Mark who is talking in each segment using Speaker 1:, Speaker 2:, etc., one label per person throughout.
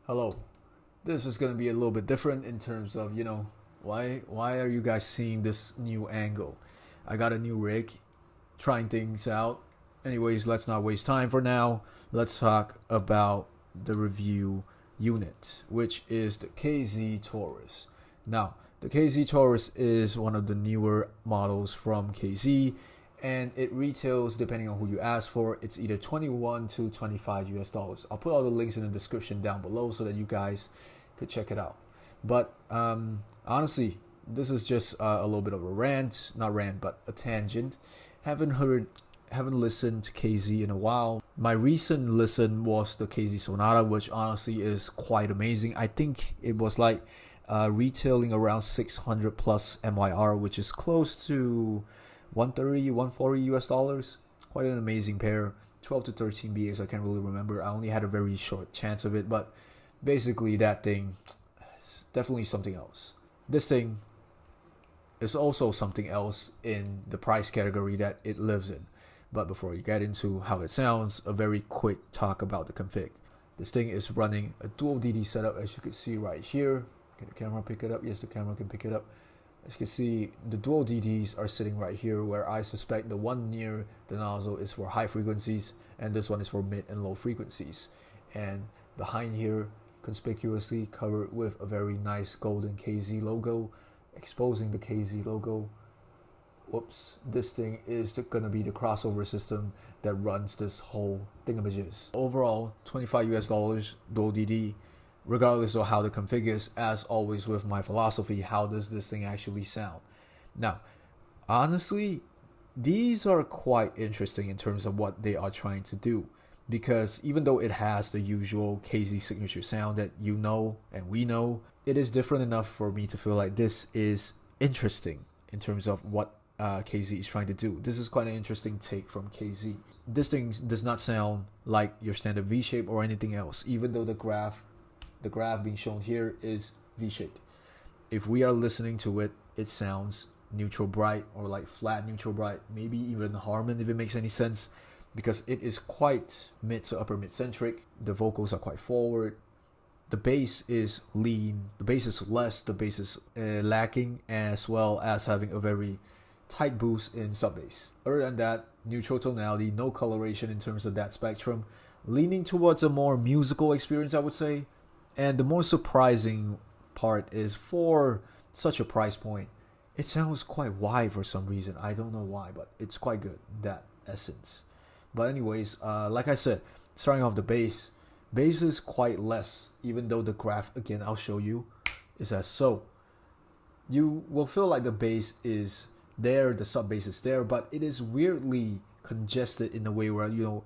Speaker 1: Hello. This is gonna be a little bit different in terms of why are you guys seeing this new angle? I got a new rig, trying things out. Anyways, let's not waste time for now. Let's talk about the review unit, which is the KZ Taurus. Now, the KZ Taurus is one of the newer models from KZ, and it retails, depending on who you ask for, it's either 21 to 25 US dollars. I'll put all the links in the description down below so that you guys could check it out. But honestly, this is just a little bit of a rant, not rant, but a tangent. Haven't listened to KZ in a while. My recent listen was the KZ Sonata, which honestly is quite amazing. I think it was like retailing around 600 plus MYR, which is close to 130, 140 US dollars. Quite an amazing pair. 12 to 13 BAs, I can't really remember. I only had a very short chance of it, but basically that thing is definitely something else. This thing is also something else in the price category that it lives in. But before we get into how it sounds, a very quick talk about the config. This thing is running a dual DD setup, as you can see right here. Can the camera pick it up? Yes, the camera can pick it up. As you can see, the dual DDs are sitting right here, where I suspect the one near the nozzle is for high frequencies and this one is for mid and low frequencies. And behind here, conspicuously covered with a very nice golden KZ logo, exposing the KZ logo. Whoops, this thing is gonna be the crossover system that runs this whole thingamajiz. Overall, 25 US dollars, dual DD, regardless of how the config is. As always with my philosophy, how does this thing actually sound? Now, honestly, these are quite interesting in terms of what they are trying to do, because even though it has the usual KZ signature sound that you know and we know, it is different enough for me to feel like this is interesting in terms of what KZ is trying to do. This is quite an interesting take from KZ. This thing does not sound like your standard V-shape or anything else, even though the graph being shown here is V-shaped. If we are listening to it, it sounds neutral bright, or like flat neutral bright, maybe even Harman if it makes any sense, because it is quite mid to upper mid centric. The vocals are quite forward. The bass is lean, the bass is less, the bass is lacking, as well as having a very tight boost in sub bass. Other than that, neutral tonality, no coloration in terms of that spectrum, leaning towards a more musical experience, I would say. And the more surprising part is, for such a price point, it sounds quite wide for some reason. I don't know why, but it's quite good, that essence. But anyways, like I said, starting off the bass is quite less, even though the graph, again, I'll show you, is as so. You will feel like the bass is there, the sub bass is there, but it is weirdly congested in a way where, you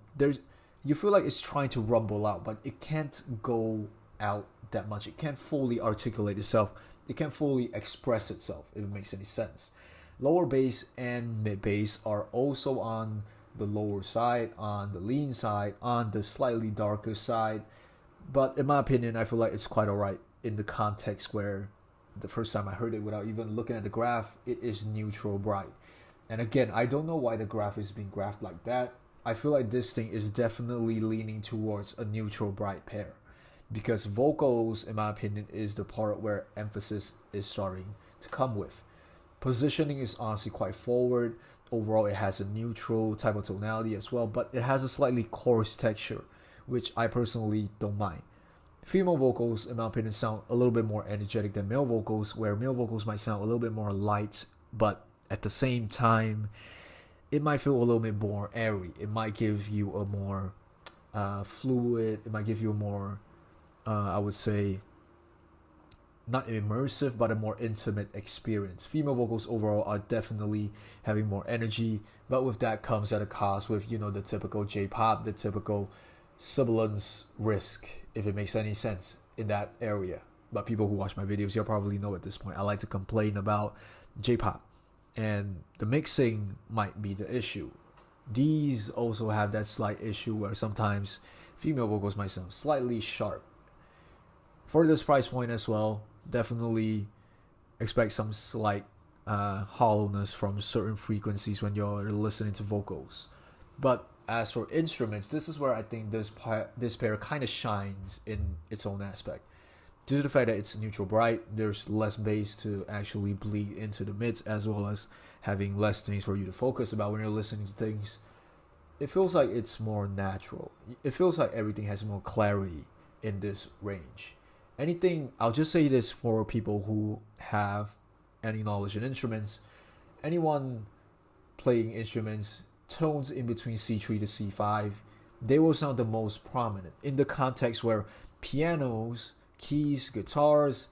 Speaker 1: feel like it's trying to rumble out, but it can't go out that much. It can't fully articulate itself. It can't fully express itself, if it makes any sense. Lower bass and mid bass are also on the lower side, on the lean side, on the slightly darker side. But in my opinion, I feel like it's quite alright in the context where the first time I heard it, without even looking at the graph, it is neutral bright. And again, I don't know why the graph is being graphed like that. I feel like this thing is definitely leaning towards a neutral bright pair, because vocals, in my opinion, is the part where emphasis is starting to come with. Positioning is honestly quite forward. Overall, it has a neutral type of tonality as well, but it has a slightly coarse texture, which I personally don't mind. Female vocals, in my opinion, sound a little bit more energetic than male vocals, where male vocals might sound a little bit more light, but at the same time, it might feel a little bit more airy. It might give you a more fluid, it might give you a more, I would say, not immersive, but a more intimate experience. Female vocals overall are definitely having more energy, but with that comes at a cost with, the typical J-pop, the typical sibilance risk, if it makes any sense in that area. But people who watch my videos, you'll probably know at this point, I like to complain about J-pop, and the mixing might be the issue. These also have that slight issue where sometimes female vocals might sound slightly sharp. For this price point as well, definitely expect some slight hollowness from certain frequencies when you're listening to vocals. But as for instruments, this is where I think this pair kind of shines in its own aspect. Due to the fact that it's neutral bright, there's less bass to actually bleed into the mids, as well as having less things for you to focus about when you're listening to things. It feels like it's more natural. It feels like everything has more clarity in this range. Anything, I'll just say this for people who have any knowledge in instruments. Anyone playing instruments, tones in between C3 to C5, they will sound the most prominent in the context where pianos, keys, guitars,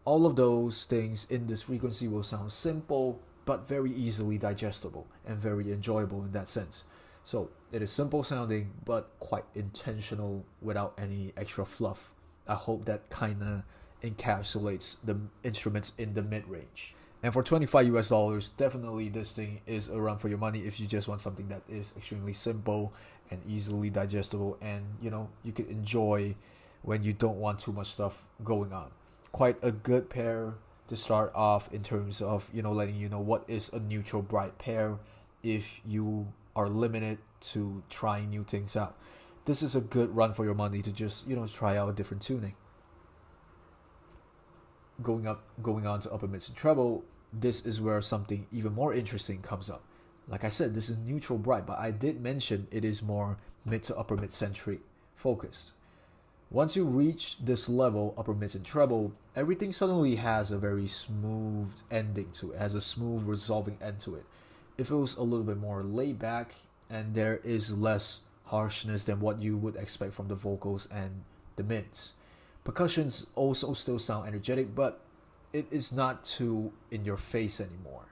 Speaker 1: all of those things in this frequency will sound simple but very easily digestible and very enjoyable in that sense. So it is simple sounding but quite intentional without any extra fluff. I hope that kind of encapsulates the instruments in the mid-range. And for $25 US, definitely this thing is a run for your money if you just want something that is extremely simple and easily digestible, and you can enjoy when you don't want too much stuff going on. Quite a good pair to start off in terms of letting you know what is a neutral bright pair if you are limited to trying new things out. This is a good run for your money to just try out a different tuning. Going on to upper mids and treble, this is where something even more interesting comes up. Like I said, this is neutral bright, but I did mention it is more mid to upper mid centric focused. Once you reach this level, upper mids and treble, everything suddenly has a very smooth ending to it, has a smooth resolving end to it. It feels a little bit more laid back, and there is less harshness than what you would expect from the vocals and the mids. Percussions also still sound energetic, but it is not too in your face anymore.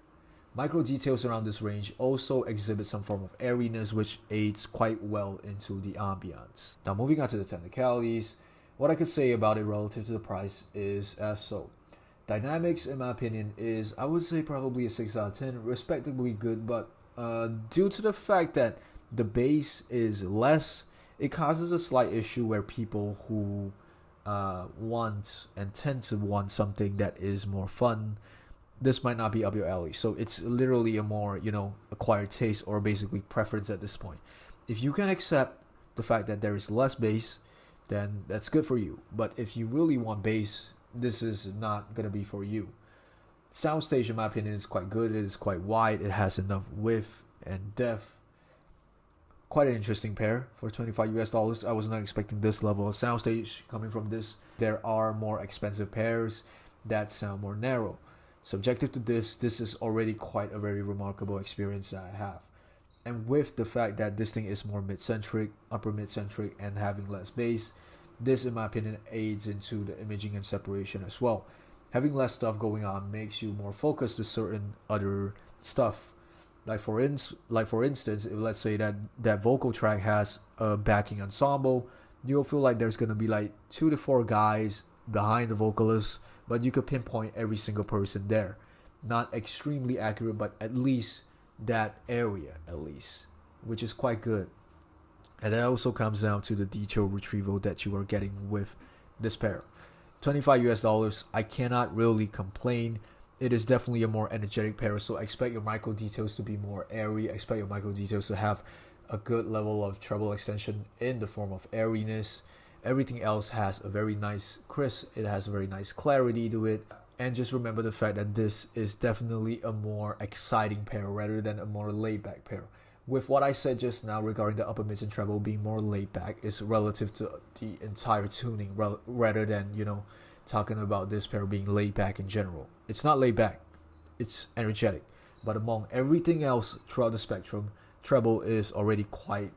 Speaker 1: Micro details around this range also exhibit some form of airiness, which aids quite well into the ambiance. Now moving on to the technicalities, what I could say about it relative to the price is as so. Dynamics, in my opinion, is, I would say, probably a 6 out of 10, respectably good, but due to the fact that the bass is less, it causes a slight issue where people who want and tend to want something that is more fun, this might not be up your alley. So it's literally a more acquired taste, or basically preference at this point. If you can accept the fact that there is less bass, then that's good for you. But if you really want bass, this is not gonna be for you. Soundstage, in my opinion, is quite good. It is quite wide. It has enough width and depth. Quite an interesting pair for $25 US. I was not expecting this level of soundstage coming from this. There are more expensive pairs that sound more narrow. Subjective to this is already quite a very remarkable experience that I have. And with the fact that this thing is more mid-centric, upper mid-centric, and having less bass, this, in my opinion, aids into the imaging and separation as well. Having less stuff going on makes you more focused to certain other stuff. Like for instance, if let's say that vocal track has a backing ensemble, you'll feel like there's gonna be like 2 to 4 guys behind the vocalist, but you could pinpoint every single person there. Not extremely accurate, but at least that area, which is quite good. And that also comes down to the detail retrieval that you are getting with this pair. $25 US, I cannot really complain. It is definitely a more energetic pair, so expect your micro details to be more airy. Expect your micro details to have a good level of treble extension in the form of airiness. Everything else has a very nice crisp. It has a very nice clarity to it. And just remember the fact that this is definitely a more exciting pair rather than a more laid-back pair. With what I said just now regarding the upper mids and treble being more laid-back is relative to the entire tuning rather than, talking about this pair being laid back in general. It's not laid back, it's energetic. But among everything else throughout the spectrum, treble is already quite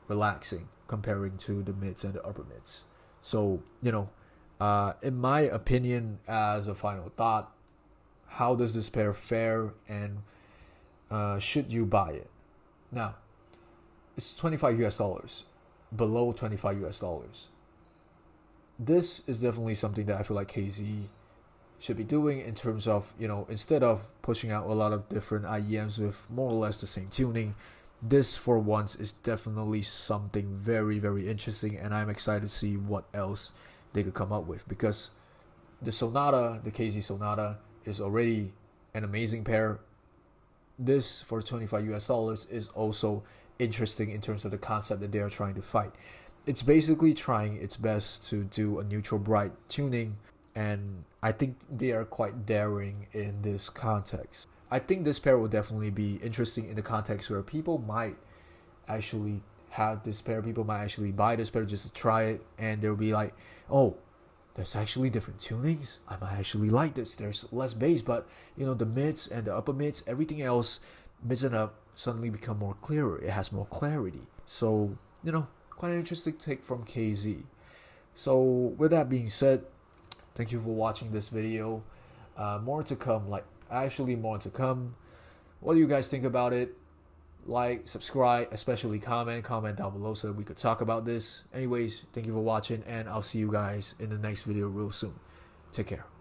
Speaker 1: relaxing comparing to the mids and the upper mids. So, in my opinion, as a final thought, how does this pair fare, and should you buy it? Now, it's $25 below $25. This is definitely something that I feel like KZ should be doing in terms of, instead of pushing out a lot of different IEMs with more or less the same tuning, this for once is definitely something very, very interesting, and I'm excited to see what else they could come up with, because the KZ Sonata is already an amazing pair. This for $25 is also interesting in terms of the concept that they are trying to fight. It's basically trying its best to do a neutral bright tuning, and I think they are quite daring in this context. I think this pair will definitely be interesting in the context where people might actually have this pair, people might actually buy this pair just to try it, and they'll be like, oh, there's actually different tunings. I might actually like this. There's less bass, but the mids and the upper mids, everything else, mids and up, suddenly become more clearer. It has more clarity. So, quite an interesting take from KZ. So with that being said, thank you for watching this video. More to come, more to come. What do you guys think about it? Like, subscribe, especially comment down below so that we could talk about this. Anyways, thank you for watching, and I'll see you guys in the next video real soon. Take care.